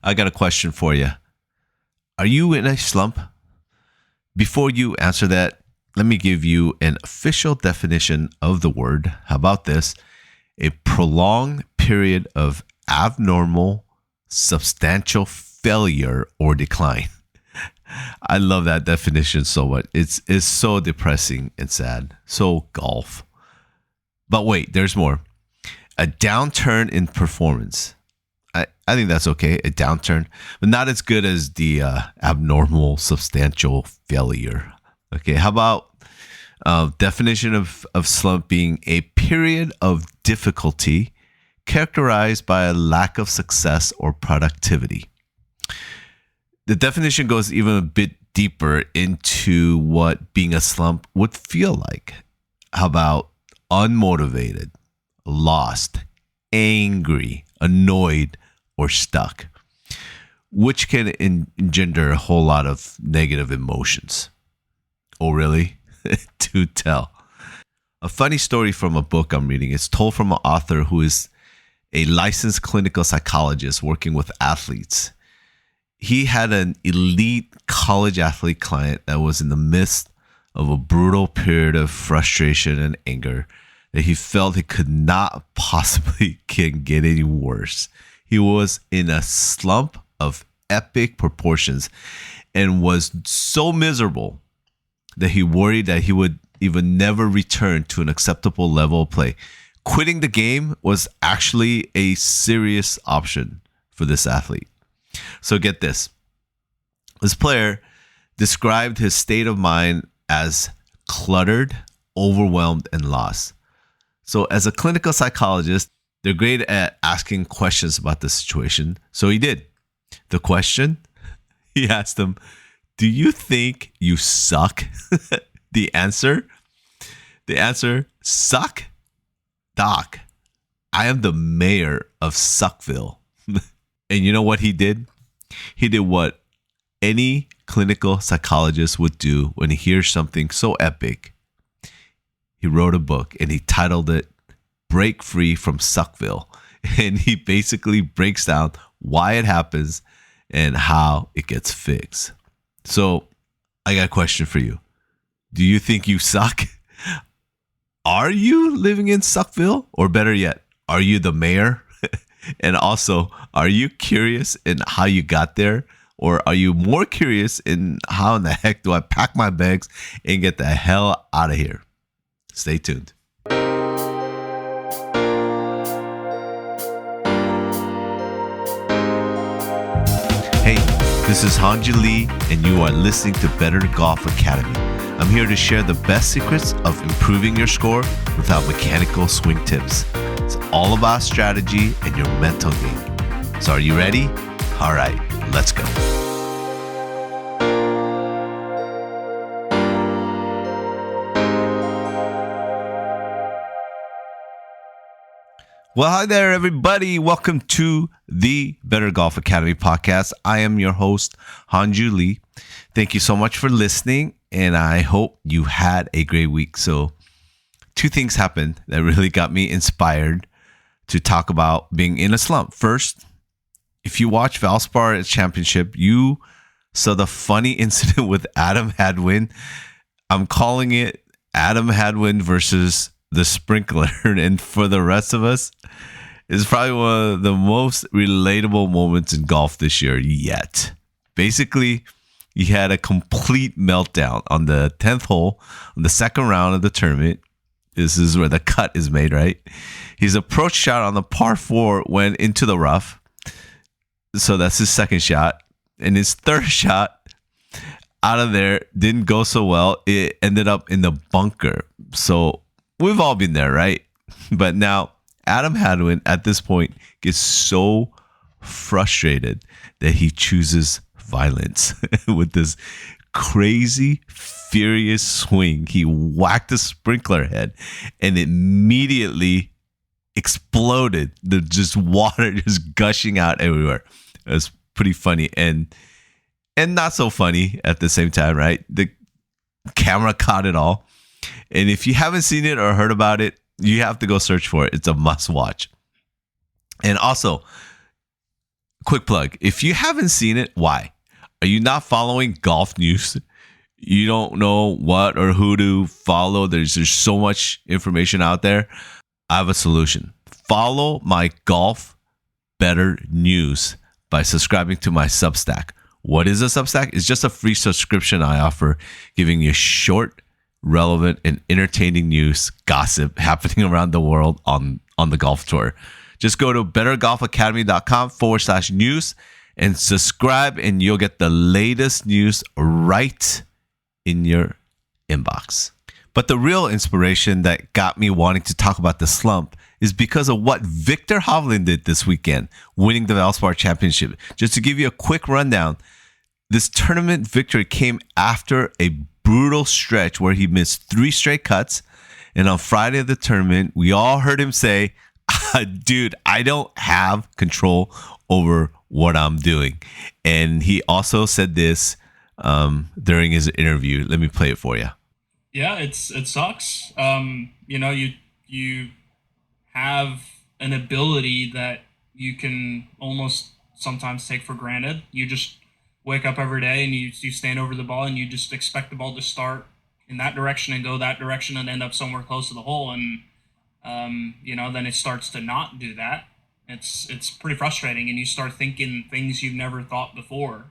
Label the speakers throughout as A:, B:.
A: I got a question for you. Are you in a slump? Before you answer that, let me give you an official definition of the word. How about this? A prolonged period of abnormal, substantial failure or decline. I love that definition so much. It's so depressing and sad. So golf. But wait, there's more. A downturn in performance. I think that's okay, a downturn, but not as good as the abnormal, substantial failure. Okay, how about definition of slump being a period of difficulty characterized by a lack of success or productivity. The definition goes even a bit deeper into what being a slump would feel like. How about unmotivated, lost, angry, annoyed, or stuck, which can engender a whole lot of negative emotions. Oh, really? Do tell. A funny story from a book I'm reading is told from an author who is a licensed clinical psychologist working with athletes. He had an elite college athlete client that was in the midst of a brutal period of frustration and anger that he felt it could not possibly can get any worse. He was in a slump of epic proportions and was so miserable that he worried that he would even never return to an acceptable level of play. Quitting the game was actually a serious option for this athlete. So get this. This player described his state of mind as cluttered, overwhelmed, and lost. So as a clinical psychologist, they're great at asking questions about the situation. So he did. The question, he asked him, do you think you suck? The answer, suck? Doc, I am the mayor of Suckville. And you know what he did? He did what any clinical psychologist would do when he hears something so epic. He wrote a book and he titled it Break Free from Suckville. And he basically breaks down why it happens and how it gets fixed. So I got a question for you. Do you think you suck? Are you living in Suckville? Or better yet, are you the mayor? And also, are you curious in how you got there? Or are you more curious in how in the heck do I pack my bags and get the hell out of here? Stay tuned. Hey, this is Hanju Lee, and you are listening to Better Golf Academy. I'm here to share the best secrets of improving your score without mechanical swing tips. It's all about strategy and your mental game. So are you ready? All right, let's go. Well, hi there, everybody. Welcome to the Better Golf Academy podcast. I am your host, Hanju Lee. Thank you so much for listening, and I hope you had a great week. So, two things happened that really got me inspired to talk about being in a slump. First, if you watch Valspar Championship, you saw the funny incident with Adam Hadwin. I'm calling it Adam Hadwin versus the sprinkler. And for the rest of us, it's probably one of the most relatable moments in golf this year yet. Basically, he had a complete meltdown on the 10th hole, on the second round of the tournament. This is where the cut is made, right? His approach shot on the par 4 went into the rough. So that's his second shot. And his third shot out of there didn't go so well. It ended up in the bunker. So we've all been there, right? But now Adam Hadwin at this point gets so frustrated that he chooses violence with this crazy, furious swing. He whacked the sprinkler head and immediately exploded. The just water just gushing out everywhere. It was pretty funny and not so funny at the same time, right? The camera caught it all. And if you haven't seen it or heard about it, you have to go search for it. It's a must watch. And also, quick plug. If you haven't seen it, why? Are you not following golf news? You don't know what or who to follow. There's so much information out there. I have a solution. Follow my Golf Better News by subscribing to my Substack. What is a Substack? It's just a free subscription I offer, giving you short, relevant, and entertaining news, gossip happening around the world on the golf tour. Just go to bettergolfacademy.com/news and subscribe, and you'll get the latest news right in your inbox. But the real inspiration that got me wanting to talk about the slump is because of what Viktor Hovland did this weekend, winning the Valspar Championship. Just to give you a quick rundown, this tournament victory came after a brutal stretch where he missed 3 straight cuts. And on Friday of the tournament, we all heard him say, dude, I don't have control over what I'm doing. And he also said this during his interview. Let me play it for you.
B: Yeah, it sucks. You have an ability that you can almost sometimes take for granted. You just wake up every day and you stand over the ball and you just expect the ball to start in that direction and go that direction and end up somewhere close to the hole. And then it starts to not do that. It's pretty frustrating, and you start thinking things you've never thought before.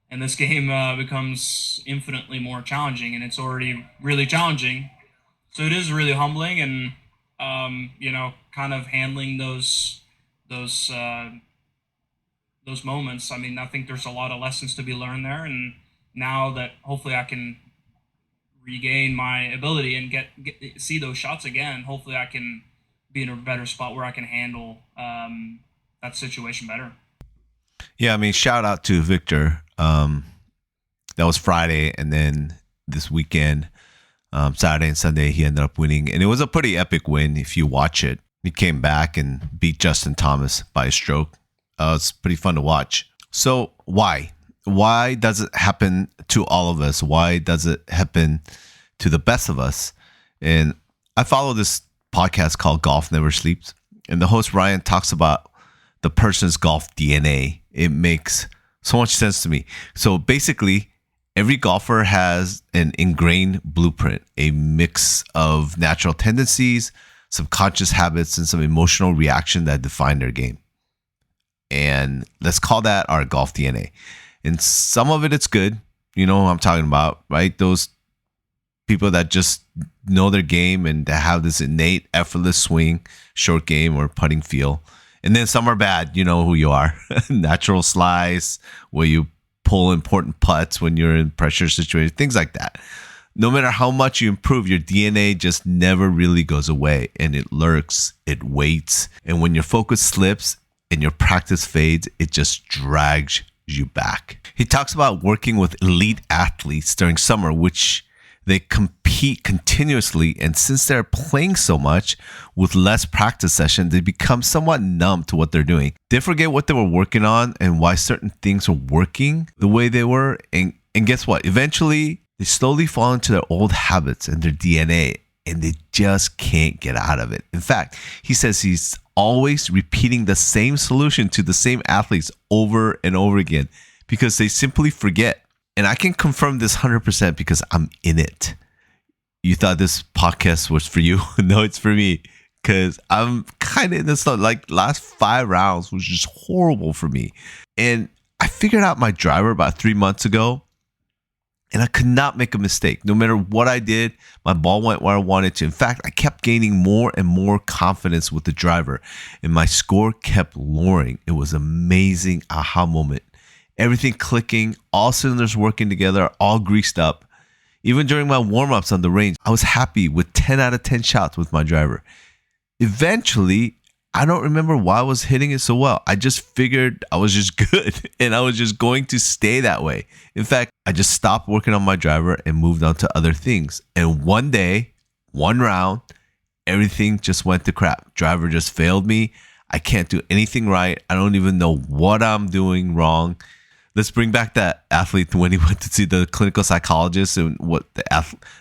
B: And this game becomes infinitely more challenging, and it's already really challenging. So it is really humbling, and kind of handling those moments. I mean, I think there's a lot of lessons to be learned there, and now that hopefully I can regain my ability and get see those shots again, hopefully I can be in a better spot where I can handle that situation better.
A: Yeah, I mean, shout out to Victor. That was Friday, and then this weekend, Saturday and Sunday, he ended up winning, and it was a pretty epic win. If you watch it, he came back and beat Justin Thomas by a stroke. It's pretty fun to watch. So why does it happen to all of us? Why does it happen to the best of us? And I follow this podcast called Golf Never Sleeps, and the host Ryan talks about the person's golf DNA. It makes so much sense to me. So basically, every golfer has an ingrained blueprint, a mix of natural tendencies, subconscious habits, and some emotional reaction that define their game. And let's call that our golf DNA. And some of it's good. You know what I'm talking about, right? Those people that just know their game and that have this innate, effortless swing, short game, or putting feel. And then some are bad. You know who you are. Natural slice, where you pull important putts when you're in pressure situations, things like that. No matter how much you improve, your DNA just never really goes away, and it lurks, it waits. And when your focus slips and your practice fades, it just drags you back. He talks about working with elite athletes during summer, which they compete continuously, and since they're playing so much with less practice session, they become somewhat numb to what they're doing. They forget what they were working on and why certain things are working the way they were. And guess what? Eventually, they slowly fall into their old habits and their DNA, and they just can't get out of it. In fact, he says he's always repeating the same solution to the same athletes over and over again because they simply forget. And I can confirm this 100% because I'm in it. You thought this podcast was for you? No, it's for me. Because I'm kind of in this, like, last 5 rounds was just horrible for me. And I figured out my driver about 3 months ago. And I could not make a mistake. No matter what I did, my ball went where I wanted to. In fact, I kept gaining more and more confidence with the driver. And my score kept lowering. It was an amazing aha moment. Everything clicking, all cylinders working together, all greased up. Even during my warm-ups on the range, I was happy with 10 out of 10 shots with my driver. Eventually, I don't remember why I was hitting it so well. I just figured I was just good and I was just going to stay that way. In fact, I just stopped working on my driver and moved on to other things. And one day, one round, everything just went to crap. Driver just failed me. I can't do anything right. I don't even know what I'm doing wrong. Let's bring back that athlete when he went to see the clinical psychologist and what the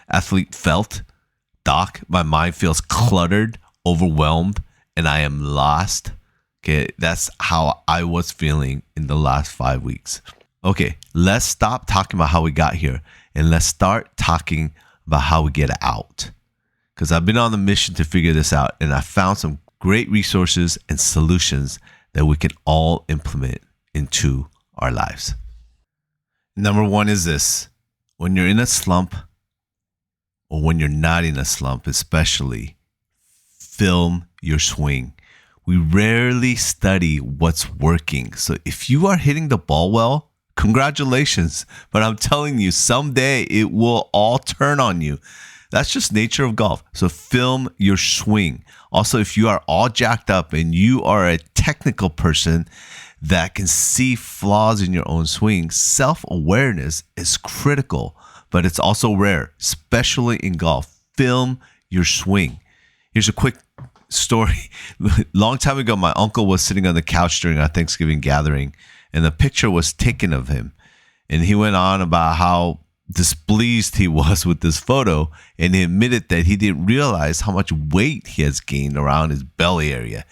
A: athlete felt. Doc, my mind feels cluttered, overwhelmed, and I am lost. Okay, that's how I was feeling in the last 5 weeks. Okay, let's stop talking about how we got here and let's start talking about how we get out. Because I've been on the mission to figure this out, and I found some great resources and solutions that we can all implement into our lives. Number one is this: when you're in a slump, or when you're not in a slump, especially, film your swing. We rarely study what's working. So if you are hitting the ball well, congratulations. But I'm telling you, someday it will all turn on you. That's just nature of golf. So film your swing. Also, if you are all jacked up and you are a technical person that can see flaws in your own swing, self-awareness is critical, but it's also rare, especially in golf. Film your swing. Here's a quick story. Long time ago, my uncle was sitting on the couch during our Thanksgiving gathering, and a picture was taken of him. And he went on about how displeased he was with this photo, and he admitted that he didn't realize how much weight he has gained around his belly area.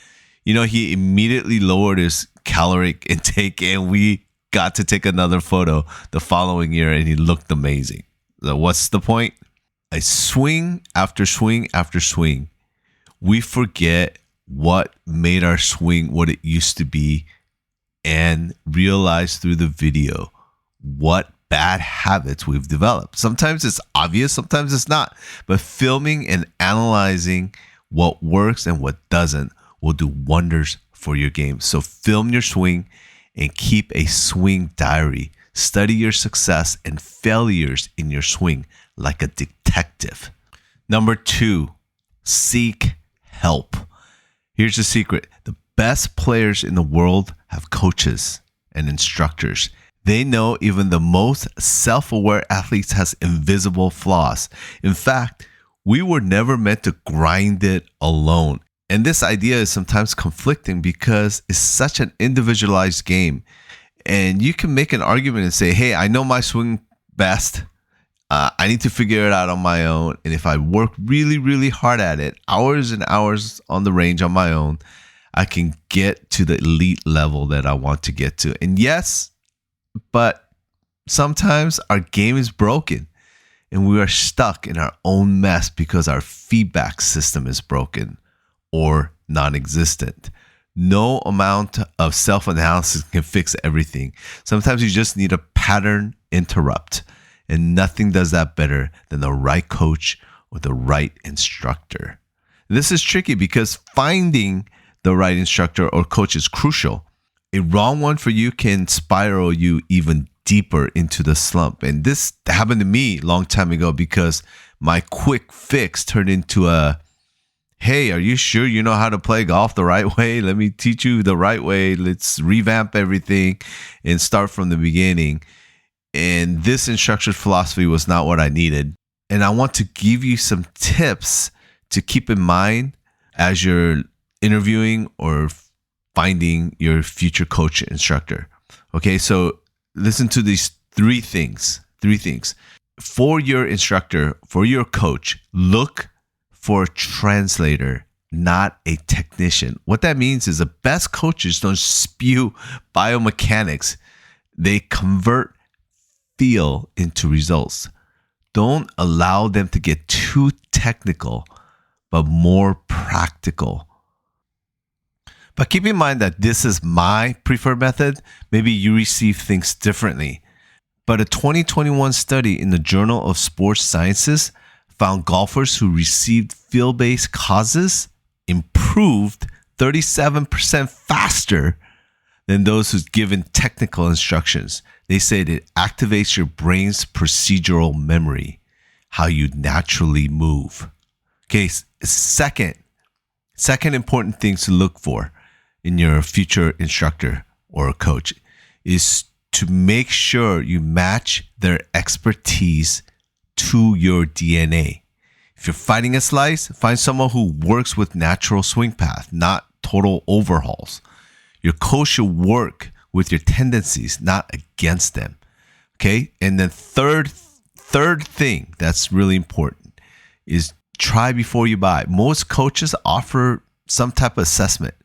A: You know, he immediately lowered his caloric intake, and we got to take another photo the following year, and he looked amazing. So what's the point? A swing after swing after swing, we forget what made our swing what it used to be and realize through the video what bad habits we've developed. Sometimes it's obvious, sometimes it's not. But filming and analyzing what works and what doesn't will do wonders for your game. So film your swing and keep a swing diary. Study your success and failures in your swing like a detective. Number 2, seek help. Here's the secret. The best players in the world have coaches and instructors. They know even the most self-aware athletes has invisible flaws. In fact, we were never meant to grind it alone. And this idea is sometimes conflicting because it's such an individualized game. And you can make an argument and say, hey, I know my swing best. I need to figure it out on my own. And if I work really, really hard at it, hours and hours on the range on my own, I can get to the elite level that I want to get to. And yes, but sometimes our game is broken and we are stuck in our own mess because our feedback system is broken or non-existent. No amount of self-analysis can fix everything. Sometimes you just need a pattern interrupt, and nothing does that better than the right coach or the right instructor. This is tricky because finding the right instructor or coach is crucial. A wrong one for you can spiral you even deeper into the slump. And this happened to me a long time ago because my quick fix turned into a, hey, are you sure you know how to play golf the right way? Let me teach you the right way. Let's revamp everything and start from the beginning. And this instructor's philosophy was not what I needed. And I want to give you some tips to keep in mind as you're interviewing or finding your future coach instructor. Okay, so listen to these three things. For your instructor, for your coach, look for a translator, not a technician. What that means is the best coaches don't spew biomechanics. They convert feel into results. Don't allow them to get too technical, but more practical. But keep in mind that this is my preferred method. Maybe you receive things differently. But a 2021 study in the Journal of Sports Sciences found golfers who received feel-based causes improved 37% faster than those who's given technical instructions. They said it activates your brain's procedural memory, how you naturally move. Okay, second important thing to look for in your future instructor or coach is to make sure you match their expertise to your DNA. If you're fighting a slice, find someone who works with natural swing path, not total overhauls. Your coach should work with your tendencies, not against them. Okay? And then third thing that's really important is try before you buy. Most coaches offer some type of assessment.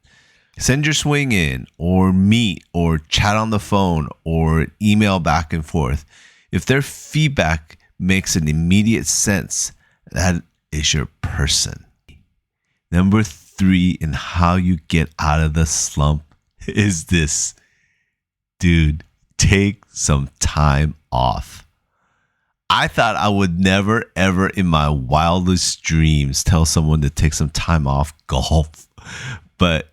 A: Send your swing in, or meet, or chat on the phone, or email back and forth. If their feedback makes an immediate sense, that is your person. Number 3 in how you get out of the slump is this. Dude, take some time off. I thought I would never, ever in my wildest dreams tell someone to take some time off golf. But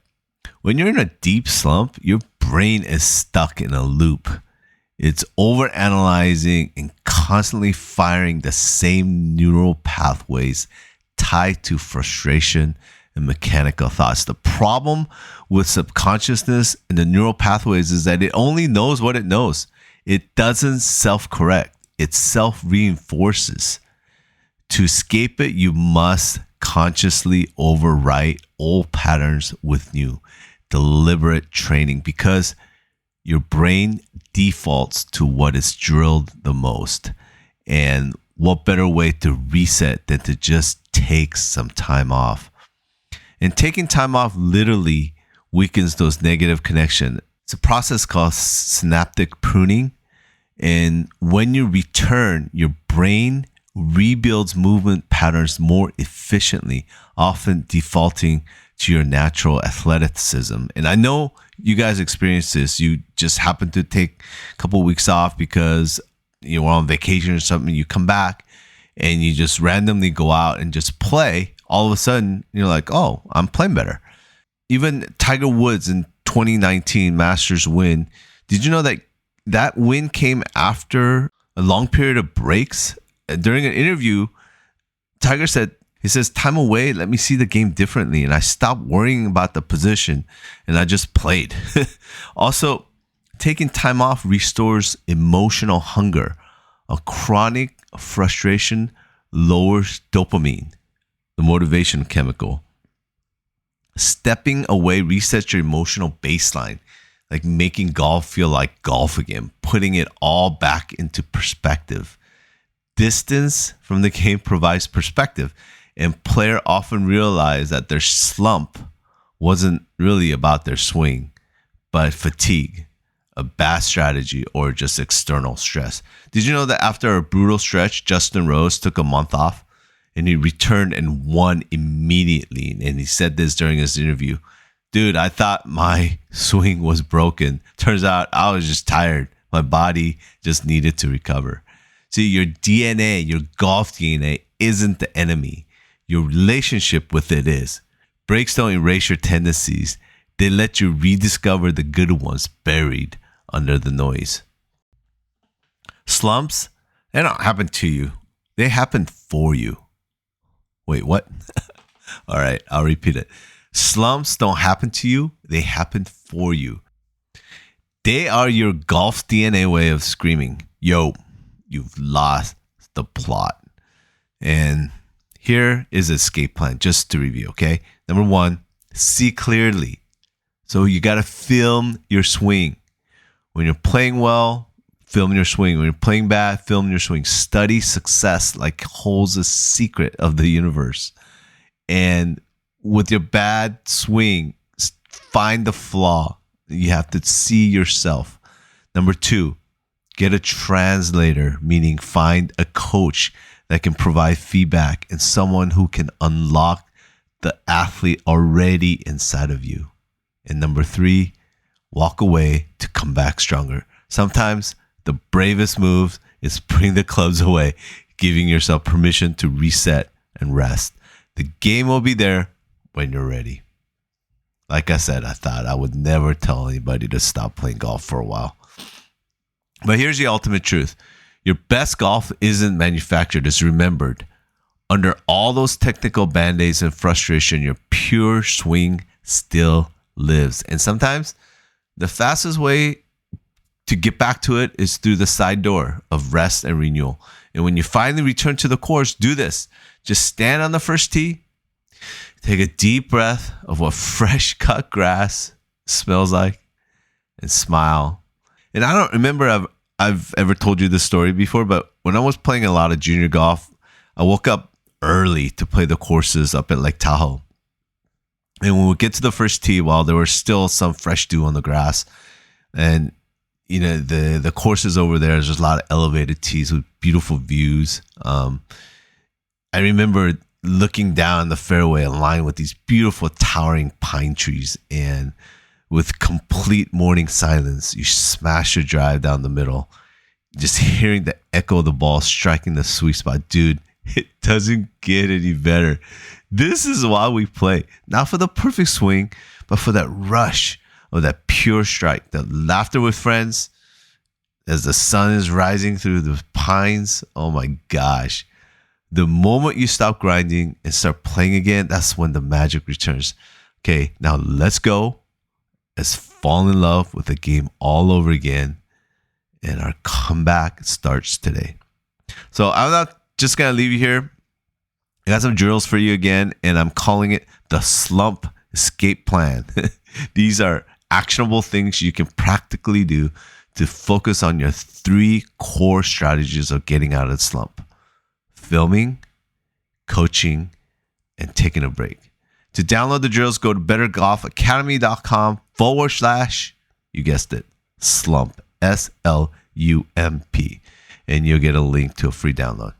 A: when you're in a deep slump, your brain is stuck in a loop. It's overanalyzing and constantly firing the same neural pathways tied to frustration and mechanical thoughts. The problem with subconsciousness and the neural pathways is that it only knows what it knows. It doesn't self-correct. It self-reinforces. To escape it, you must consciously overwrite old patterns with new, deliberate training, because your brain defaults to what is drilled the most. And what better way to reset than to just take some time off? And taking time off literally weakens those negative connections. It's a process called synaptic pruning. And when you return, your brain rebuilds movement patterns more efficiently, often defaulting to your natural athleticism. And I know you guys experience this. You just happen to take a couple of weeks off because you were on vacation or something. You come back and you just randomly go out and just play. All of a sudden, you're like, oh, I'm playing better. Even Tiger Woods in 2019 Masters win. Did you know that that win came after a long period of breaks? During an interview, Tiger said, he says, time away, let me see the game differently. And I stopped worrying about the position and I just played. Also, taking time off restores emotional hunger. A chronic frustration lowers dopamine, the motivation chemical. Stepping away resets your emotional baseline, like making golf feel like golf again, putting it all back into perspective. Distance from the game provides perspective, and players often realize that their slump wasn't really about their swing, but fatigue, a bad strategy, or just external stress. Did you know that after a brutal stretch, Justin Rose took a month off and he returned and won immediately? And he said this during his interview. Dude, I thought my swing was broken. Turns out I was just tired. My body just needed to recover. See, your DNA, your golf DNA, isn't the enemy. Your relationship with it is. Breaks don't erase your tendencies. They let you rediscover the good ones buried under the noise. Slumps, they don't happen to you. They happen for you. Wait, what? All right, I'll repeat it. Slumps don't happen to you. They happen for you. They are your golf DNA way of screaming, yo, you've lost the plot. And here is an escape plan, just to review, okay? Number 1, see clearly. So you got to film your swing. When you're playing well, film your swing. When you're playing bad, film your swing. Study success like holds a secret of the universe. And with your bad swing, find the flaw. You have to see yourself. Number 2, get a translator, meaning find a coach that can provide feedback and someone who can unlock the athlete already inside of you. And number 3, walk away to come back stronger. Sometimes the bravest move is putting the clubs away, giving yourself permission to reset and rest. The game will be there when you're ready. Like I said, I thought I would never tell anybody to stop playing golf for a while. But here's the ultimate truth. Your best golf isn't manufactured, it's remembered. Under all those technical band-aids and frustration, your pure swing still lives. And sometimes the fastest way to get back to it is through the side door of rest and renewal. And when you finally return to the course, do this. Just stand on the first tee, take a deep breath of what fresh cut grass smells like, and smile. And I don't remember I've ever told you this story before, but when I was playing a lot of junior golf, I woke up early to play the courses up at Lake Tahoe. And when we get to the first tee, while there was still some fresh dew on the grass, and the courses over there's just a lot of elevated tees with beautiful views. I remember looking down the fairway aligned with these beautiful towering pine trees, and with complete morning silence, you smash your drive down the middle, just hearing the echo of the ball striking the sweet spot. Dude, it doesn't get any better. This is why we play. Not for the perfect swing, but for that rush of that pure strike, the laughter with friends as the sun is rising through the pines. Oh my gosh. The moment you stop grinding and start playing again, that's when the magic returns. Okay, now let's go. Let's fall in love with the game all over again. And our comeback starts today. So I'm not just going to leave you here. I got some drills for you again, and I'm calling it the Slump Escape Plan. These are actionable things you can practically do to focus on your 3 core strategies of getting out of the slump: filming, coaching, and taking a break. To download the drills, go to bettergolfacademy.com/, you guessed it, slump, SLUMP, and you'll get a link to a free download.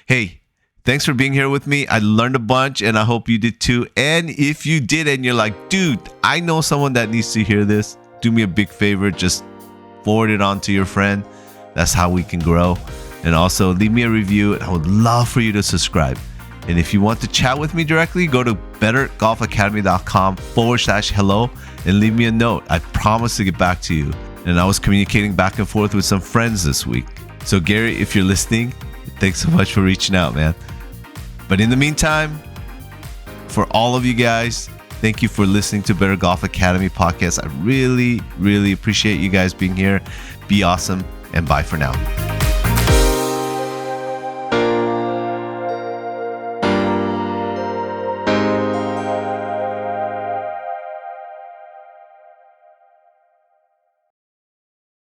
A: Hey, thanks for being here with me. I learned a bunch, and I hope you did too. And if you did and you're like, dude, I know someone that needs to hear this, do me a big favor, just forward it on to your friend. That's how we can grow. And also leave me a review, and I would love for you to subscribe. And if you want to chat with me directly, go to bettergolfacademy.com/hello and leave me a note. I promise to get back to you. And I was communicating back and forth with some friends this week. So Gary, if you're listening, thanks so much for reaching out, man. But in the meantime, for all of you guys, thank you for listening to Better Golf Academy podcast. I really, really appreciate you guys being here. Be awesome, and bye for now.